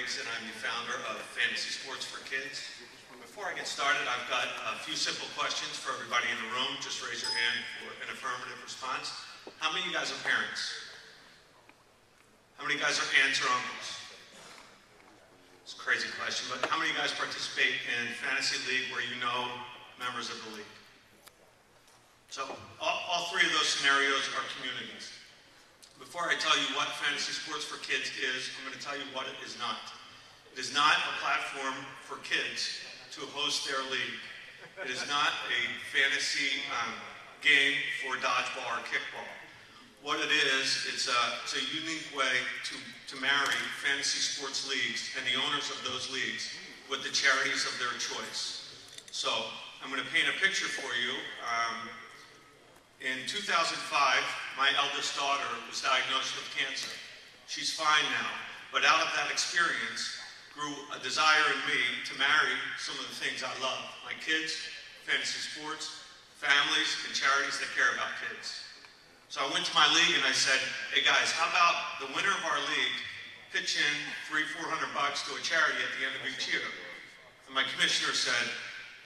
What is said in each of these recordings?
Briggs, and I'm the founder of Fantasy Sports for Kids. Before I get started, I've got a few simple questions for everybody in the room. Just raise your hand for an affirmative response. How many of you guys are parents? How many of you guys are aunts or uncles? It's a crazy question, but how many of you guys participate in Fantasy League where you know members of the league? So all three of those scenarios are communities. Before I tell you what Fantasy Sports for Kids is, I'm going to tell you what it is not. It is not a platform for kids to host their league. It is not a fantasy game for dodgeball or kickball. What it is, it's a unique way to marry fantasy sports leagues and the owners of those leagues with the charities of their choice. So I'm going to paint a picture for you. In 2005, my eldest daughter was diagnosed with cancer. She's fine now, but out of that experience grew a desire in me to marry some of the things I love. My kids, fantasy sports, families, and charities that care about kids. So I went to my league and I said, hey guys, how about the winner of our league pitch in $300-400 to a charity at the end of each year? And my commissioner said,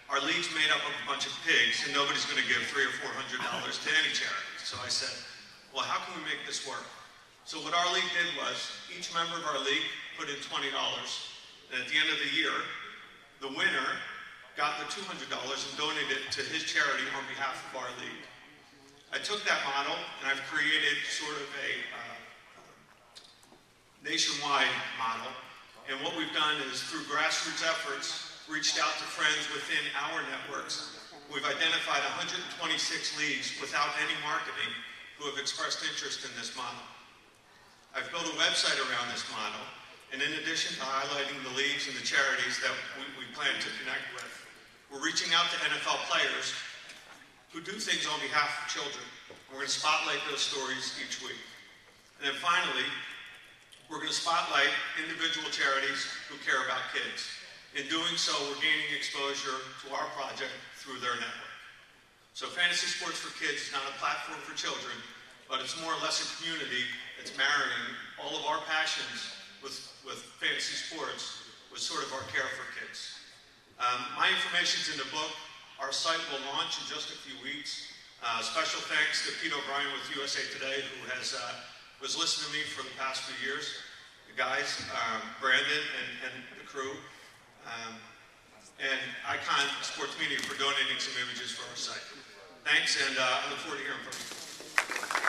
our league's made up of a bunch of pigs and nobody's going to give $300 or $400 to any charity. So I said, well, how can we make this work? So what our league did was each member of our league put in $20, and at the end of the year, the winner got the $200 and donated it to his charity on behalf of our league. I took that model and I've created sort of a nationwide model, and what we've done is through grassroots efforts, reached out to friends within our networks. We've identified 126 leagues without any marketing who have expressed interest in this model. I've built a website around this model, and in addition to highlighting the leagues and the charities that we plan to connect with, we're reaching out to NFL players who do things on behalf of children. We're going to spotlight those stories each week. And then finally, we're going to spotlight individual charities who care about kids. In doing so, we're gaining exposure to our project through their network. So Fantasy Sports for Kids is not a platform for children, but it's more or less a community that's marrying all of our passions with fantasy sports with sort of our care for kids. My information's in the book. Our site will launch in just a few weeks. Special thanks to Pete O'Brien with USA Today, who was listening to me for the past few years. The guys, Brandon and the crew. And Icon Sports Media for donating some images for our site. Thanks, and I look forward to hearing from you.